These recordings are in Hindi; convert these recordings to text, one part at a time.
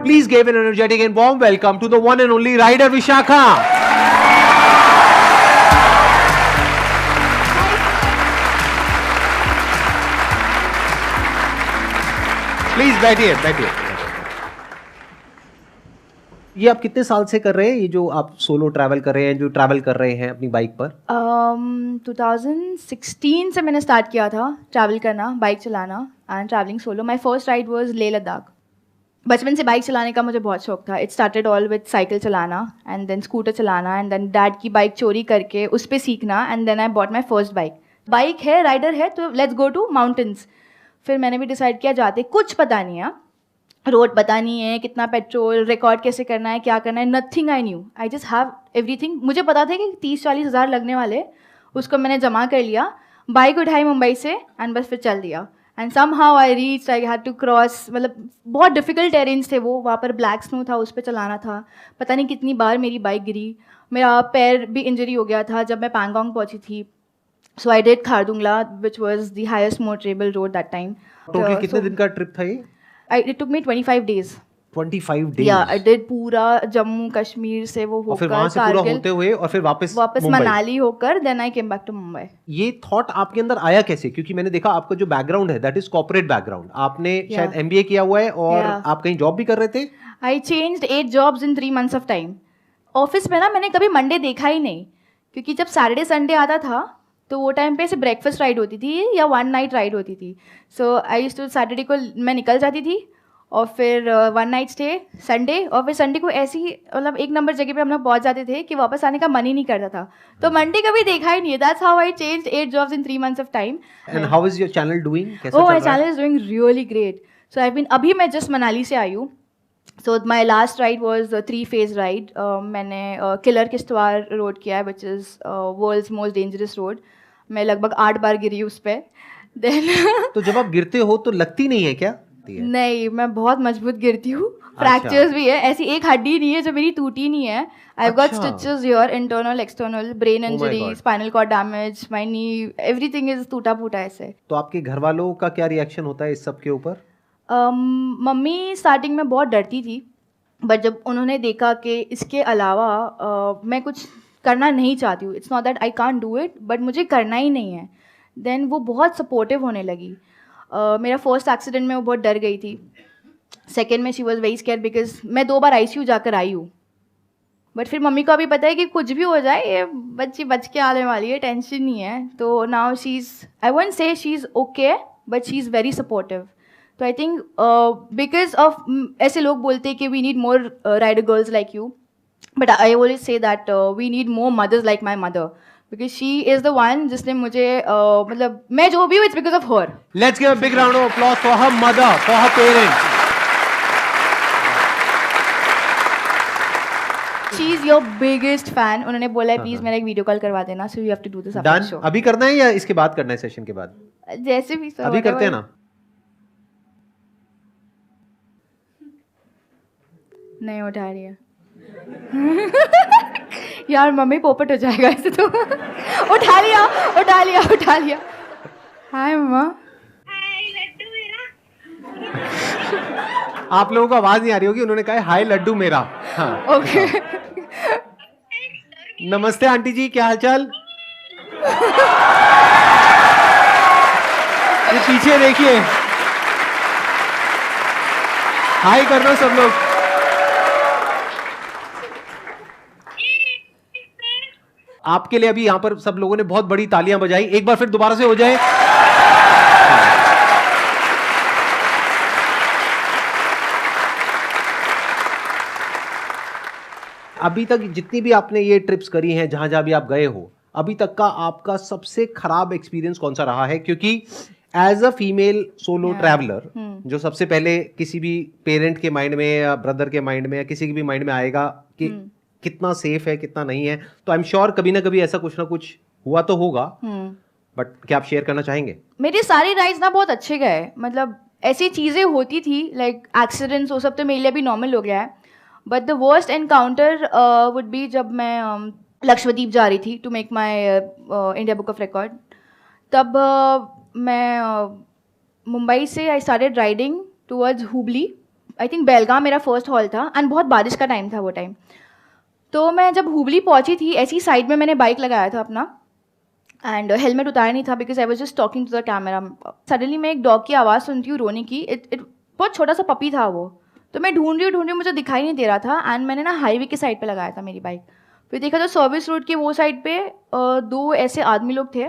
Please give an energetic and warm welcome to the one and only rider Vishakha. Please बैठिए बैठिए। ये आप कितने साल से कर रहे हैं, ये जो आप सोलो ट्रैवल कर रहे हैं, जो ट्रैवल कर रहे हैं अपनी बाइक पर? 2016 से मैंने स्टार्ट किया था ट्रैवल करना, बाइक चलाना and travelling solo. My first ride was Leh Ladakh. बचपन से बाइक चलाने का मुझे बहुत शौक था। It started all with cycle चलाना एंड देन स्कूटर चलाना एंड देन डैड की बाइक चोरी करके उस पर सीखना and then I bought my first bike. Bike है, राइडर है, तो लेट्स गो टू माउंटेन्स। फिर मैंने भी डिसाइड किया जाते कुछ पता नहीं है, रोड पता नहीं है, कितना पेट्रोल, रिकॉर्ड कैसे करना है, क्या करना है, nothing I knew. I just have everything. मुझे पता था कि 30-40 हज़ार लगने वाले, उसको मैंने जमा कर लिया, बाइक उठाई मुंबई से एंड बस फिर चल दिया। And somehow I reach, I had to cross, मतलब बहुत डिफिकल्ट टेरेन्स थे वो, वहाँ पर ब्लैक स्नो था, उस पर चलाना था। पता नहीं कितनी बार मेरी बाइक गिरी, मेरा पैर भी इंजरी हो गया था जब मैं पैंगोंग पहुँची थी। So I did Khardungla which was the highest motorable road that time. Total कितने दिन का ट्रिप था ये? It took me 25 days. 25 days? Yeah, I did पूरा जम्मू कश्मीर से वो होकर, और फिर वहां से पूरा होते हुए और फिर वापस मनाली होकर then I came back to Mumbai. ये थॉट आपके अंदर आया कैसे? क्योंकि मैंने देखा आपका जो बैकग्राउंड है दैट इज कॉर्पोरेट बैकग्राउंड, आपने शायद एमबीए किया हुआ है और आप कहीं जॉब भी कर रहे थे। आई changed 8 jobs in 3 months of time. Office में ना मैंने कभी मंडे देखा ही नहीं, क्योंकि जब सैटरडे संडे आता था तो वो टाइम पे सिर्फ ब्रेकफास्ट राइड होती थी या 1 night राइड होती थी। So I used to Saturday को मैं निकल जाती थी और फिर 1 night स्टे संडे, और फिर संडे को ऐसी मतलब एक नंबर जगह पे हम लोग पहुंच जाते थे कि वापस आने का मन ही नहीं करता था। तो मंडे कभी देखा ही नहीं है। That's how I changed 8 jobs in 3 months of time. And how is your channel doing? कैसा चल रहा है? My channel is doing really great. So I been, अभी मैं जस्ट मनाली से आई हूँ। So my last ride was 3-phase ride. मैंने किलर किश्तवाड़ रोड किया है which is world's most dangerous road. मैं लगभग 8 बार गिरी उस पर। देन तो जब आप गिरते हो तो लगती नहीं है क्या? नहीं, मैं बहुत मजबूत गिरती हूँ। फ्रैक्चर्स भी है, ऐसी एक हड्डी नहीं है जो मेरी टूटी नहीं है। I have got stitches here, internal external, brain injury, spinal cord damage, my knee, everything is टूटा फूटा ऐसे। तो आपके घर वालों का क्या रिएक्शन होता है इस सब के ऊपर? मम्मी स्टार्टिंग में बहुत डरती थी, बट जब उन्होंने देखा कि इसके अलावा मैं कुछ करना नहीं चाहती हूँ, it's not that I can't do it, but मुझे करना ही नहीं है, देन वो बहुत सपोर्टिव होने लगी। मेरा फर्स्ट एक्सीडेंट में वो बहुत डर गई थी। सेकेंड में she was very scare because मैं 2 बार आईसीयू जाकर आई हूँ। बट फिर मम्मी को अभी पता है कि कुछ भी हो जाए ये बच्ची बच के आने वाली है, टेंशन नहीं है। तो now she is, I won't say she is okay, but she is very supportive. तो आई थिंक बिकॉज ऑफ, ऐसे लोग बोलते हैं कि we need more rider girls like you, but I always say that we need more mothers like my mother, because she is the one जिसने मुझे मतलब मैं जो भी हूँ it's because of her. Let's give a big round of applause for her mother, for her parents. She is your biggest fan. उन्होंने बोला है प्लीज मेरा एक वीडियो कॉल करवा देना, so you have to do this after the show. अभी करना है या इसके बाद करना है, सेशन के बाद? जैसे भी सर अभी करते हैं ना? नहीं उठा रही है यार मम्मी पोपट हो जाएगा ऐसे तो उठा लिया उठा लिया उठा लिया। हाय मम्मा। आप लोगों को आवाज नहीं आ रही होगी, उन्होंने कहा हाय लड्डू मेरा। हाँ, ओके। नमस्ते आंटी जी, क्या हालचाल? ये पीछे देखिए, हाय कर दो सब लोग। आपके लिए अभी यहाँ पर सब लोगों ने बहुत बड़ी तालियां बजाई, एक बार फिर दोबारा से हो जाए। अभी तक जितनी भी आपने ये ट्रिप्स करी हैं, जहां जहां भी आप गए हो, अभी तक का आपका सबसे खराब एक्सपीरियंस कौन सा रहा है? क्योंकि as a female solo traveller, जो सबसे पहले किसी भी पेरेंट के माइंड में या ब्रदर के माइंड में या किसी के भी माइंड में आएगा कि कितना सेफ है कितना नहीं है, तो आई एम श्योर कभी ना कभी ऐसा कुछ ना कुछ हुआ तो होगा, बट क्या आप शेयर करना चाहेंगे? मेरे सारे राइड्स ना बहुत अच्छे गए, मतलब ऐसी चीज़ें होती थी लाइक एक्सीडेंट्स, वो सब तो मेरे लिए भी नॉर्मल हो गया है। But the worst encounter would be जब मैं लक्षद्वीप जा रही थी to make my India book of record. तब मैं मुंबई से I started riding towards Hubli I think Belgaum मेरा फर्स्ट हॉल था एंड बहुत बारिश का टाइम था वो टाइम। तो मैं जब हुबली पहुंची थी, ऐसी साइड में मैंने बाइक लगाया था अपना एंड हेलमेट उतारा नहीं था because I was just talking to the camera. Suddenly मैं एक डॉग की आवाज़ सुनती हूँ रोने की। इट बहुत छोटा सा पपी था वो। तो मैं ढूंढ रही हूँ, मुझे दिखाई नहीं दे रहा था एंड मैंने ना हाईवे की साइड पे लगाया था मेरी बाइक। फिर देखा तो सर्विस रोड के वो साइड पे 2 ऐसे आदमी लोग थे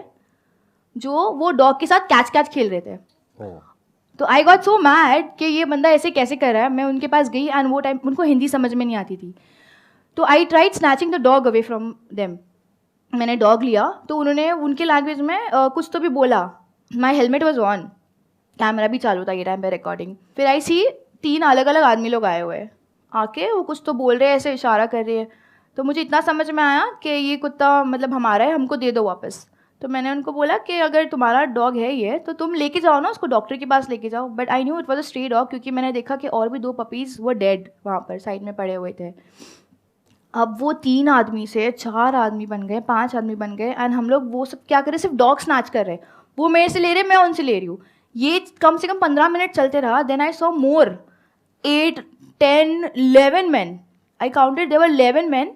जो वो डॉग के साथ कैच कैच खेल रहे थे। तो आई गॉट सो मैड कि ये बंदा ऐसे कैसे कर रहा है। मैं उनके पास गई एंड वो टाइम उनको हिंदी समझ में नहीं आती थी। तो I tried snatching the dog away from them. मैंने डॉग लिया तो उन्होंने उनके लैंग्वेज में कुछ तो भी बोला। माई हेलमेट वॉज ऑन, कैमरा भी चालू था ये टाइम पे रिकॉर्डिंग। फिर आई सी 3 अलग अलग आदमी लोग आए हुए आके, वो कुछ तो बोल रहे हैं, ऐसे इशारा कर रहे हैं। तो मुझे इतना समझ में आया कि ये कुत्ता मतलब हमारा है, हमको दे दो वापस। तो मैंने उनको बोला कि अगर तुम्हारा डॉग है ये तो तुम लेके जाओ ना, उसको डॉक्टर के पास लेके जाओ। But I knew it was a stray dog क्योंकि मैंने देखा कि और भी 2 पपीज़ वो डेड वहाँ पर साइड में पड़े हुए थे। अब वो 3 आदमी से 4 आदमी बन गए, 5 आदमी बन गए एंड हम लोग वो सब क्या कर रहे, सिर्फ डॉग स्नैच कर रहे। वो मेरे से ले रहे, मैं उनसे ले रही हूँ। ये कम से कम 15 मिनट चलते रहा। Then I saw more 8, 10, 11 men. I counted, there were 11 men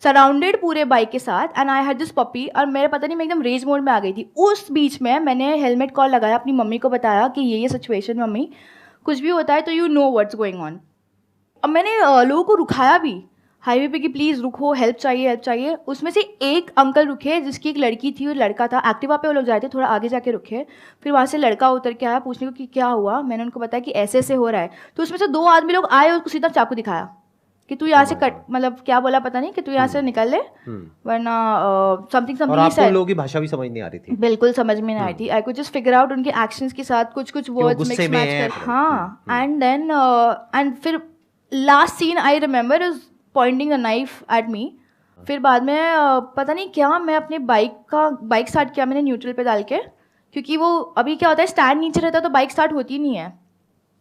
surrounded पूरे बाइक के साथ and I had this puppy. और मेरे पता नहीं मैं एकदम रेज मोड में आ गई थी। उस बीच में मैंने हेलमेट कॉल लगाया, अपनी मम्मी को बताया कि ये सिचुएशन, मम्मी कुछ भी होता है तो you know what's going on. अब मैंने लोगों को रुकाया भी हाईवे पे कि प्लीज़ रुको, हेल्प चाहिए हेल्प चाहिए। उसमें से एक अंकल रुके जिसकी एक लड़की थी और लड़का था। एक्टिवा पे वो लोग जाए थे, थोड़ा आगे जाके रुके। फिर वहाँ से लड़का उतर के आया पूछने को कि क्या हुआ। मैंने उनको बताया कि ऐसे ऐसे हो रहा है। तो उसमें से 2 आदमी लोग आए और उसको सीधा चाकू दिखाया कि तू यहाँ से कट, मतलब क्या बोला पता नहीं, कि तू यहाँ से निकल ले वरना समथिंग और आपको लोगों की भाषा भी समझ नहीं आ रही थी? बिल्कुल समझ में नहीं आई थी। I could just figure out उनके एक्शंस के साथ कुछ कुछ वर्ड्स मिक्स मैच कर। हाँ एंड देन एंड फिर last scene I remember is pointing a knife at me. फिर बाद में पता नहीं क्या, मैं अपने बाइक स्टार्ट किया मैंने न्यूट्रल पे डाल के, क्योंकि वो अभी क्या होता है स्टैंड नीचे रहता है तो बाइक स्टार्ट होती नहीं है।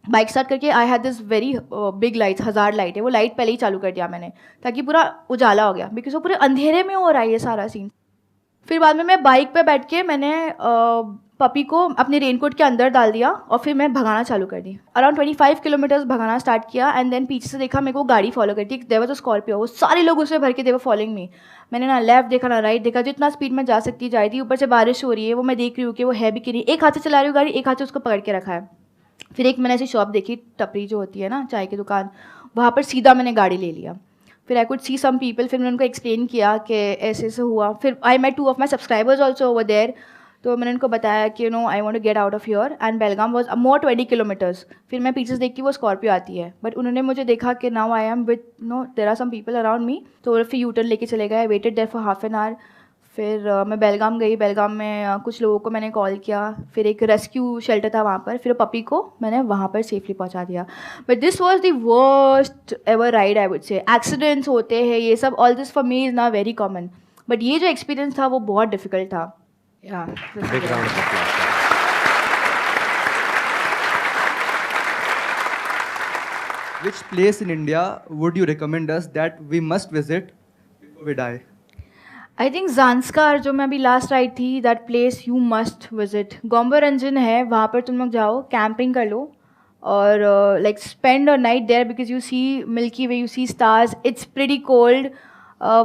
बाइक स्टार्ट करके I had this very big light, 1000 light है, वो लाइट पहले ही चालू कर दिया मैंने ताकि पूरा उजाला हो गया, बिकॉज वो पूरे अंधेरे में हो रहा है ये सारा सीन। फिर बाद में मैं बाइक पे बैठ के मैंने पपी को अपने रेनकोट के अंदर डाल दिया और फिर मैं भगाना चालू कर दी। अराउंड 25 किलोमीटर्स भगाना स्टार्ट किया एंड देन पीछे से देखा मेरे को गाड़ी फॉलो करती। देयर वाज अ स्कॉर्पियो, वो सारे लोग उसमें भर के दे वर फॉलोइंग मी। मैंने ना लेफ्ट देखा ना राइट देखा, जितना स्पीड में जा सकती जा रही थी। ऊपर से बारिश हो रही है, वो मैं देख रही हूँ कि वो है भी कि नहीं। एक हाथ से चला रही हूँ गाड़ी, एक हाथ से उसको पकड़ के रखा है। फिर एक मैंने ऐसी शॉप देखी, टपरी जो होती है ना चाय की दुकान, वहाँ पर सीधा मैंने गाड़ी ले लिया। फिर I could see some people, फिर मैंने उनको एक्सप्लेन किया कि ऐसे ऐसे हुआ। फिर I met 2 of my subscribers also over there. तो मैंने उनको बताया कि you know I want to get out of here and Belgaum was more 20 kilometres. फिर मैं पीछे से देख के वो स्कॉर्पियो आती है, बट उन्होंने मुझे देखा कि now I am with no there are some people around me, तो फिर यूटर्न लेके चले गए। Waited there for half an hour. फिर मैं बेलगाम गई। बेलगाम में कुछ लोगों को मैंने कॉल किया। फिर एक रेस्क्यू शेल्टर था वहाँ पर, फिर पपी को मैंने वहाँ पर सेफली पहुँचा दिया। But this was the worst ever ride I would say. Accidents होते हैं ये सब, all this for me is not very common, but ये जो एक्सपीरियंस था वो बहुत डिफिकल्ट था। Which place in India would you recommend us that we must visit before we die? I think Zanskar जो मैं अभी लास्ट राइड थी, that place you must visit. Gomborangjan है, वहाँ पर तुम लोग जाओ, कैंपिंग कर लो और like spend a night there because you see milky way, you see stars. It's pretty cold,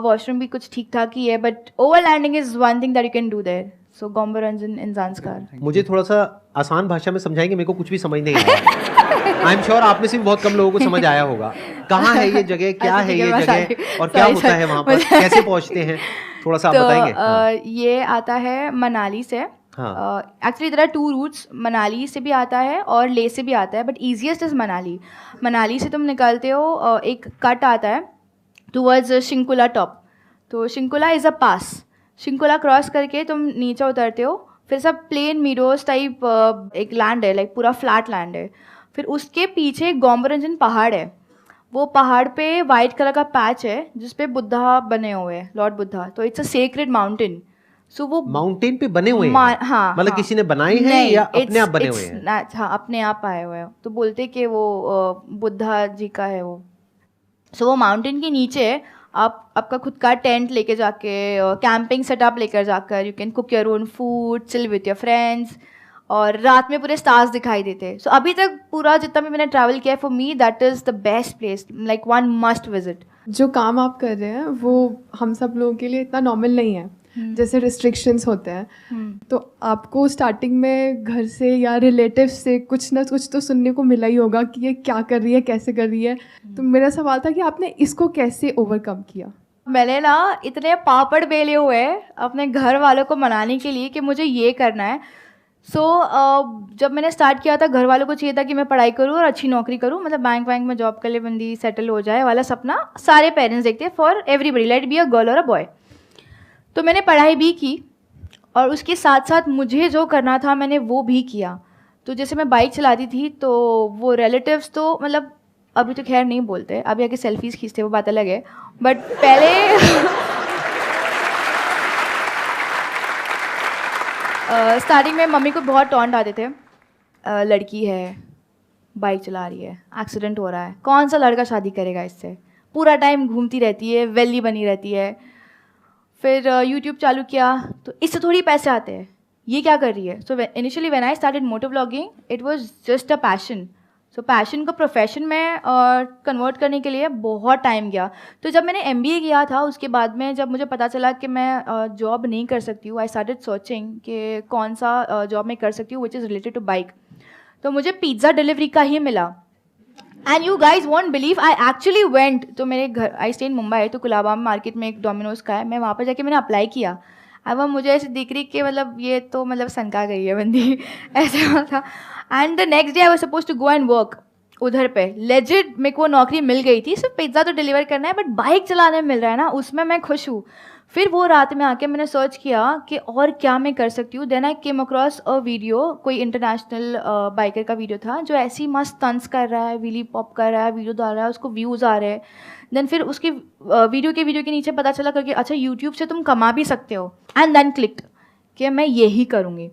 washroom भी कुछ ठीक ठाक ही है, but overlanding is one thing that you can do there. So Gomborangjan in Zanskar. मुझे थोड़ा सा आसान भाषा में समझाएंगे, मेरे को कुछ भी समझ नहीं आया। आई एम श्योर आप में से भी बहुत कम लोगों को समझ आया होगा। कहाँ है ये जगह, क्या है ये जगह और क्या होता है वहाँ पर, कैसे पहुँचते हैं, थोड़ा सा आप बताएंगे? ये आता है मनाली से। Actually there are 2 routes, Manali से भी आता है और ले से भी आता है, but easiest is Manali. Manali से तुम निकलते हो, एक कट आता है टूवर्ड्स शिंकुला टॉप। तो Shinkula is a pass. Shinkula cross करके तुम नीचे उतरते हो, फिर सब प्लेन मीडोज टाइप एक लैंड है, लाइक पूरा फ्लैट लैंड है। फिर उसके पीछे गोम्बोरंजन पहाड़ है। वो पहाड़ पे वाइट कलर का पैच है जिसपे बुद्धा बने हुए हैं, लॉर्ड बुद्धा। तो इट्स अ सेक्रेड माउंटेन। सो वो माउंटेन पे बने हुए हैं? हाँ, मतलब किसी ने बनाए हैं या अपने आप बने हुए हैं? हाँ, अपने आप आए हुए हैं। तो बोलते कि वो बुद्धा जी का है वो। सो वो माउंटेन के नीचे आप आपका खुद का टेंट लेके जाके, कैंपिंग सेटअप लेकर जाकर, you can cook your own food, chill with your friends. और रात में पूरे स्टार्स दिखाई देते. सो अभी तक पूरा जितना भी मैंने ट्रैवल किया है, for me that is the best place, like one must visit. जो काम आप कर रहे हैं वो हम सब लोगों के लिए इतना नॉर्मल नहीं है. जैसे रिस्ट्रिक्शंस होते हैं, तो आपको स्टार्टिंग में घर से या रिलेटिव से कुछ ना कुछ तो सुनने को मिला ही होगा कि ये क्या कर रही है, कैसे कर रही है. तो मेरा सवाल था कि आपने इसको कैसे ओवरकम किया. मैंने ना इतने पापड़ बेले हुए अपने घर वालों को मनाने के लिए कि मुझे ये करना है. जब मैंने स्टार्ट किया था, घर वालों को चाहिए था कि मैं पढ़ाई करूँ और अच्छी नौकरी करूँ, मतलब बैंक में जॉब कर ले, बंदी सेटल हो जाए वाला सपना सारे पेरेंट्स देखते हैं for everybody, let be a girl और अ बॉय. तो मैंने पढ़ाई भी की और उसके साथ साथ मुझे जो करना था मैंने वो भी किया. तो जैसे मैं बाइक चलाती थी तो वो रिलेटिव्स तो मतलब अभी तो खैर नहीं बोलते, अभी आके सेल्फीज़ खींचते, वो बात अलग है. बट पहले स्टार्टिंग में मम्मी को बहुत टॉन्ट आते थे. लड़की है, बाइक चला रही है, एक्सीडेंट हो रहा है, कौन सा लड़का शादी करेगा इससे, पूरा टाइम घूमती रहती है, वेली बनी रहती है. फिर यूट्यूब चालू किया तो इससे थोड़ी पैसे आते हैं, ये क्या कर रही है. So initially when I started moto vlogging it was just a passion. So passion को प्रोफेशन में कन्वर्ट करने के लिए बहुत टाइम गया. तो जब मैंने MBA किया था उसके बाद में जब मुझे पता चला कि मैं जॉब नहीं कर सकती हूँ, आई स्टार्टेड सर्चिंग कि कौन सा जॉब मैं कर सकती हूँ which is related to bike. तो मुझे पिज़्ज़ा डिलीवरी का ही मिला. And you guys won't believe, I actually went. तो मेरे घर, आई स्टे इन मुंबई, तो कुलाबा मार्केट में एक डोमिनोज का है, मैं वहाँ पर जाके मैंने अप्लाई किया. अब वो मुझे ऐसे दिख रही कि मतलब ये तो मतलब सनका गई है बंदी ऐसा था. And the next day I was suppose to go and work उधर पे. लेजिट मेरे को नौकरी मिल गई थी, सिर्फ पिज़्ज़ा तो डिलीवर करना है, बट बाइक चलाने में मिल रहा है ना, उसमें मैं खुश हूँ. फिर वो रात में आके मैंने सर्च किया कि और क्या मैं कर सकती हूँ. Then I came across a video, कोई इंटरनेशनल बाइकर का वीडियो था जो ऐसे ही मस्त स्टंट्स कर रहा है, व्हीली पॉप कर रहा है, वीडियो डाल रहा है, उसको व्यूज़ आ रहे हैं. देन फिर उसके वीडियो के नीचे पता चला करके अच्छा यूट्यूब से तुम कमा भी सकते हो. एंड देन क्लिक्ड कि मैं यही करूँगी.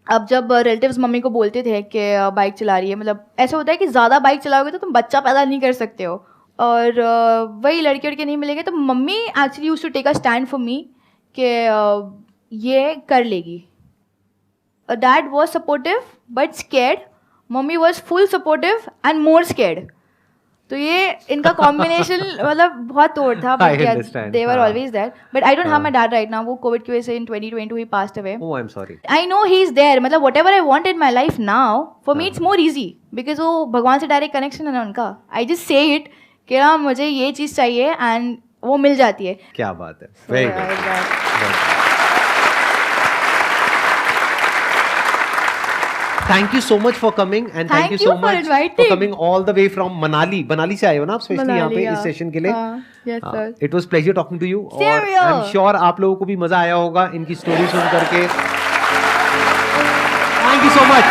अब जब रिलेटिव्स मम्मी को बोलते थे कि बाइक चला रही है, मतलब ऐसा होता है कि ज़्यादा बाइक चलाओगे तो तुम बच्चा पैदा नहीं कर सकते हो, और वही लड़के लड़के नहीं मिलेंगे. तो mummy actually used to take a stand for me कि ये कर लेगी. Dad was supportive but scared, mummy was full supportive and more scared. तो ये इनका कॉम्बिनेशन मतलब बहुत तोड़ था. They were always there, but I don't have my dad right now. वो कोविड की वजह से इन 2022 ही passed away. Oh I am sorry. I know he is there, मतलब what ever I want in my life now for me it's more easy because वो भगवान से डायरेक्ट कनेक्शन है ना उनका. आई जस्ट से इट कि हाँ मुझे ये चीज़ चाहिए एंड वो मिल जाती है. क्या बात है, very good. Thank you so much for coming and thank you so much for coming all the way from Manali. Manali से आए हो ना आप स्पेशली यहाँ पे इस सेशन के लिए. Yes sir. It was pleasure talking to you. और I'm sure आप लोगों को भी मजा आया होगा इनकी स्टोरी सुन करके. Thank you so much.